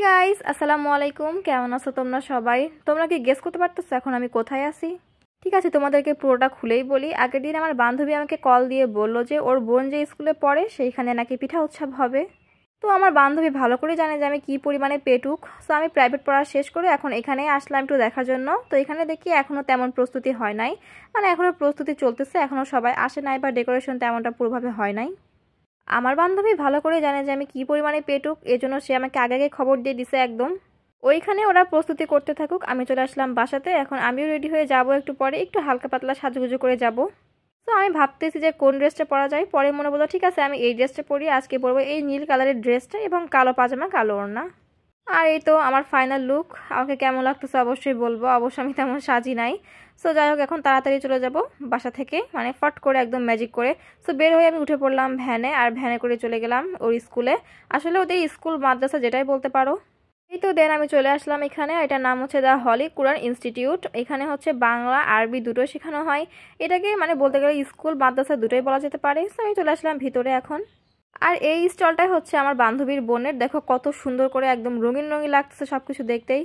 Guys, আসসালামু আলাইকুম। কেমন আছো তোমরা সবাই? তোমরা কি গেস করতে পারতেছো এখন আমি কোথায় আছি? ঠিক আছে, তোমাদেরকে পুরোটা খুলেই বলি। আগের দিন আমার বান্ধবী আমাকে কল দিয়ে বলল যে ওর বোন যে স্কুলে পড়ে সেইখানে নাকি পিঠা উৎসব হবে। তো আমার বান্ধবী ভালো করে জানে যে আমি কি পরিমাণে পেটুক। সো আমি প্রাইভেট পড়া শেষ করে এখন এখানেই আসলাম একটু দেখার জন্য। তো এখানে দেখি এখনও তেমন প্রস্তুতি হয় নাই, মানে এখনও প্রস্তুতি চলতেছে, এখনও সবাই আসে নাই বা ডেকোরেশন তেমনটা পুরোভাবে হয় নাই। আমার বান্ধবী ভালো করে জানে যে আমি কি পরিমাণে পেটুক, এজন্য সে আমাকে আগে আগে খবর দিয়ে দিছে একদম। ওইখানে ওরা প্রস্তুতি করতে থাকুক, আমি চলে আসলাম বাসাতে। এখন আমিও রেডি হয়ে যাব, একটু পরে একটু হালকা পাতলা সাজুগুজু করে যাব। তো আমি ভাবতেছি যে কোন ড্রেসটা পরা যায়, পরে মনে বললো ঠিক আছে আমি এই ড্রেসটা পরি, আজকে পরবো এই নীল কালারের ড্রেসটা এবং কালো পাজামা কালো ওড়না। আর এই তো আমার ফাইনাল লুক। আমাকে কেমন লাগতেছে অবশ্যই বলবো, অবশ্য আমি তেমন সাজি নাই। সো যাই হোক, এখন তাড়াতাড়ি চলে যাব বাসা থেকে, মানে ফট করে একদম ম্যাজিক করে। সো বের হয়ে আমি উঠে পড়লাম ভ্যানে, আর ভ্যানে করে চলে গেলাম ওর স্কুলে। আসলে ওদের স্কুল মাদ্রাসা যেটাই বলতে পারো। এই তো দেন আমি চলে আসলাম এখানে। এটার নাম হচ্ছে দ্য হলি কুরআন ইনস্টিটিউট। এখানে হচ্ছে বাংলা আরবি দুটোই শেখানো হয়। এটাকে মানে বলতে গেলে স্কুল মাদ্রাসা দুটোই বলা যেতে পারে। সো আমি চলে আসলাম ভিতরে এখন। আর এই স্টলটাই হচ্ছে আমার বান্ধবীর বোনের। দেখো কত সুন্দর করে একদম রঙিন রঙিন লাগতেছে সবকিছু দেখতেই।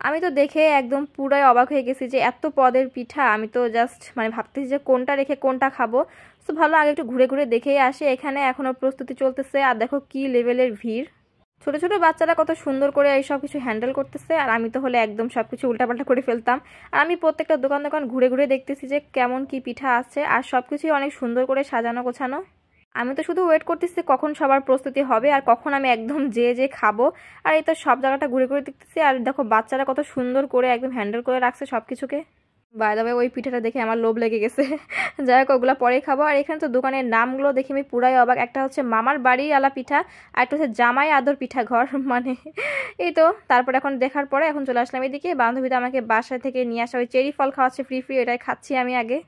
আমি তো দেখে একদম পুরাই অবাক হয়ে গেছি যে এত পদের পিঠা। আমি তো জাস্ট মানে ভাবতেছি যে কোনটা রেখে কোনটা খাবো। তো ভালো আগে একটু ঘুরে ঘুরে দেখেই আসি। এখানে এখনো প্রস্তুতি চলতেছে, আর দেখো কি লেভেলের ভিড়। ছোট ছোট বাচ্চারা কত সুন্দর করে এই সব কিছু হ্যান্ডেল করতেছে, আর আমি তো হলে একদম সবকিছু উল্টাপাল্টা করে ফেলতাম। আর আমি প্রত্যেকটা দোকান দোকান ঘুরে ঘুরে দেখতেছি যে কেমন কি পিঠা আছে, আর সবকিছুই অনেক সুন্দর করে সাজানো গোছানো। আমি তো শুধু ওয়েট করতেছি কখন সবার প্রস্তুতি হবে আর কখন আমি একদম যে খাবো। আর এই তো সব জায়গাটা ঘুরে ঘুরে দেখতেছি, আর দেখো বাচ্চারা কত সুন্দর করে একদম হ্যান্ডেল করে রাখছে সবকিছুকে। বাই দ্য ওয়ে, ওই পিঠাটা দেখে আমার লোভ লেগে গেছে। যাই হোক, ওগুলো পরেই খাবো। আর এখানে তো দোকানের নামগুলো দেখে আমি পুরাই অবাক। একটা হচ্ছে মামার বাড়ি আলা পিঠা, আর একটা হচ্ছে জামাই আদর পিঠা ঘর। মানে এই তো তারপর এখন দেখার পরে এখন চলে আসলাম এদিকে। বান্ধবীটা আমাকে বাসা থেকে নিয়ে আসা ওই চেরি ফল খাওয়াচ্ছে ফ্রি ফ্রি, এটাই খাচ্ছি আমি আগে।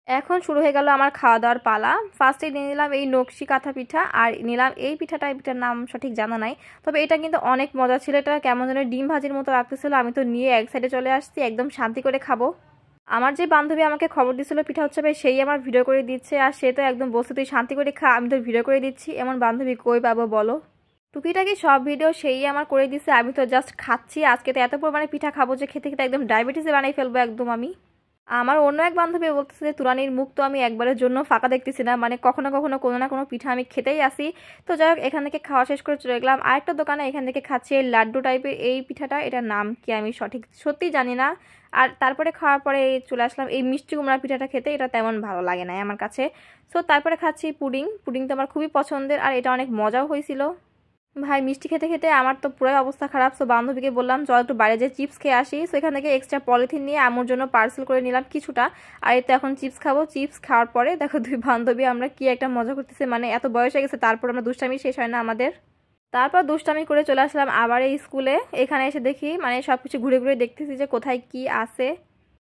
এখন শুরু হয়ে গেল আমার খাওয়া দাওয়ার পালা। ফার্স্টে নিয়ে নিলাম এই নকশি কাঁথা পিঠা, আর নিলাম এই পিঠাটা। এই পিঠার নাম সঠিক জানা নাই, তবে এটা কিন্তু অনেক মজা ছিল। এটা কেমন যেন ডিম ভাজির মতো লাগতেছিল। আমি তো নিয়ে এক সাইডে চলে আসছি একদম শান্তি করে খাবো। আমার যে বান্ধবী আমাকে খবর দিছিল পিঠা হচ্ছে ভাই, সেই আমার ভিডিও করে দিচ্ছে, আর সে তো একদম বসে তুই শান্তি করে খা, আমি তো ভিডিও করে দিচ্ছি। এমন বান্ধবী কই পাবো বলো? টুকিটাকি সব ভিডিও সেই আমার করে দিচ্ছে, আমি তো জাস্ট খাচ্ছি। আজকে তো এত পরিমাণে পিঠা খাবো যে খেতে খেতে একদম ডায়াবেটিসে বানাই ফেলবো একদম আমি। আমার অন্য এক বান্ধবী বলতেছে যে তুরানির মুখ তো আমি একবারের জন্য ফাঁকা দেখতেছি না, মানে কখনো কখনো কোনো না কোনো পিঠা আমি খেতেই আসি। তো যাই হোক, এখান থেকে খাওয়া শেষ করে চলে গেলাম আরেকটা দোকানে। এখান থেকে খাচ্ছি এই লাড্ডু টাইপের এই পিঠাটা, এটার নাম কি আমি সঠিক সত্যিই জানি না। আর তারপরে খাওয়ার পরে চলে আসলাম এই মিষ্টি কুমড়া পিঠাটা খেতে। এটা তেমন ভালো লাগে না আমার কাছে। সো তারপরে খাচ্ছি পুডিং। পুডিং তো আমার খুবই পছন্দের, আর এটা অনেক মজাও হয়েছিল। ভাই মিষ্টি খেতে খেতে আমার তো পুরোই অবস্থা খারাপ। সো বান্ধবীকে বললাম চল একটু বাইরে যে চিপস খেয়ে আসি। সো এখান থেকে এক্সট্রা পলিথিন নিয়ে আমার জন্য পার্সেল করে নিলাম কিছুটা। আর এই তো এখন চিপস খাবো। চিপস খাওয়ার পরে দেখো দুই বান্ধবী আমরা কি একটা মজা করতেছে, মানে এত বয়স হয়ে গেছে তারপর আমরা দুষ্টামি শেষ হয় না আমাদের। তারপর দুষ্টামি করে চলে আসলাম আবার এই স্কুলে। এখানে এসে দেখি মানে সবকিছু ঘুরে ঘুরে দেখতেছি যে কোথায় কি আছে।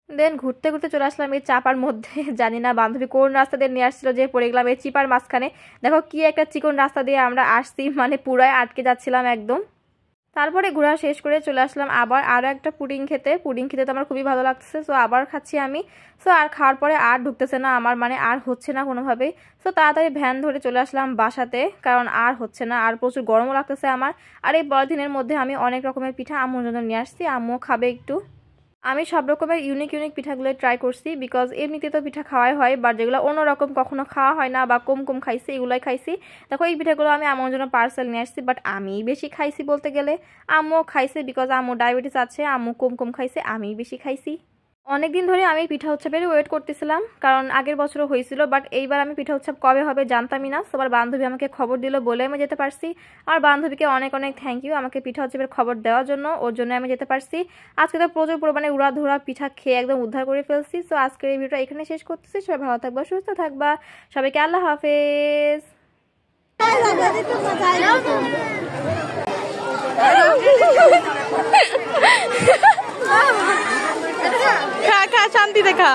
দেন ঘুরতে ঘুরতে চলে আসলাম এই চাপার মধ্যে। জানি না বান্ধবী কোন রাস্তা দিয়ে নিয়ে আসছিল যে পড়ে গেলাম এই চিপার মাঝখানে। দেখো কি একটা চিকন রাস্তা দিয়ে আমরা আসছি, মানে পুরাই আটকে যাচ্ছিলাম একদম। তারপরে ঘোরা শেষ করে চলে আসলাম আবার আরও একটা পুডিং খেতে। পুডিং খেতে তো আমার খুবই ভালো লাগতেছে। সো আবার খাচ্ছি আমি। সো আর খাওয়ার পরে আর ঢুকতেছে না আমার, মানে আর হচ্ছে না কোনোভাবেই। সো তাড়াতাড়ি ভ্যান ধরে চলে আসলাম বাসাতে, কারণ আর হচ্ছে না, আর প্রচুর গরমও লাগতেছে আমার। আর এই পলিথিনের মধ্যে আমি অনেক রকমের পিঠা আম্মুর জন্য নিয়ে আসছি, আম্মুও খাবে একটু। আমি সব রকমের ইউনিক ইউনিক পিঠাগুলো ট্রাই করছি, বিকজ এমনিতে তো পিঠা খাওয়াই হয়, বাট যেগুলো অন্যরকম কখনো খাওয়া হয় না বা কম কম খাইছি এগুলোই খাইছি। দেখো এই পিঠাগুলো আমি আমার জন্য পার্সেল নিয়ে আসছি, বাট আমি বেশি খাইছি বলতে গেলে। আম্মুও খাইছে, বিকজ আম্মু ডায়াবেটিস আছে, আম্মু কম কম খাইছে, আমি বেশি খাইছি। অনেকদিন ধরে আমি পিঠা উৎসবের ওয়েট করতেছিলাম, কারণ আগের বছরও হয়েছিল, বাট এইবার আমি পিঠা উৎসব কবে হবে জানতামই না। সবার বান্ধবী আমাকে খবর দিল বলে আমি যেতে পারছি। আর বান্ধবীকে অনেক অনেক থ্যাংক ইউ আমাকে পিঠা উৎসবের খবর দেওয়ার জন্য, ওর জন্য আমি যেতে পারছি। আজকে তো প্রচুর পরিমাণে উড়াধুরা পিঠা খেয়ে একদম উদ্ধার করে ফেলছি। সো আজকের এই ভিডিওটা এখানে শেষ করতেছি। সবাই ভালো থাকবা, সুস্থ থাকবা, সবাইকে আল্লাহ হাফেজ। খা খা শান্তি দেখা।